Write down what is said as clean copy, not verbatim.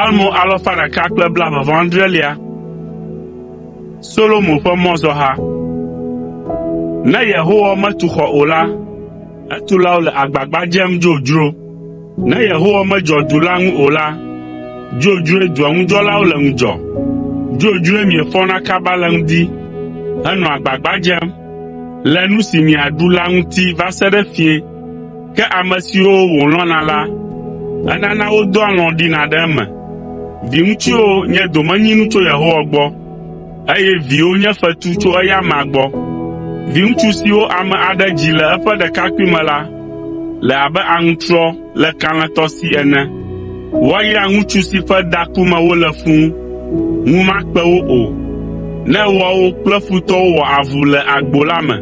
Psalmo 129. Solomo ƒe mɔzɔha. Ne Yehowa metu xɔ o la, etulawo le agbagba dzem dzodzro. Ne Yehowa medzɔ du la ŋu o la, dzodzroe dua ŋudzɔlawo le ŋudzɔ. Dzodzroe miefɔna kaba le ŋdi, henɔ agbagba dzem le nu si miaɖu la ŋuti va se ɖe fiẽ. Ke ame siwo wòlɔ̃na la, enana wodo alɔ̃ ɖina ɖe eme. Viŋutsuwo nye domenyinu tso Yehowa gbɔ, eye viwo nye fetu tso eya amea gbɔ. Viŋutsu siwo ame aɖe dzi le eƒe ɖekakpuime la, le abe aŋutrɔ le kalẽtɔ si ene. Woayra ŋutsu si ƒe dakume wole fũu, ŋu makpe wo o. Ne woawo kple futɔwo wɔ avu le agbo la me,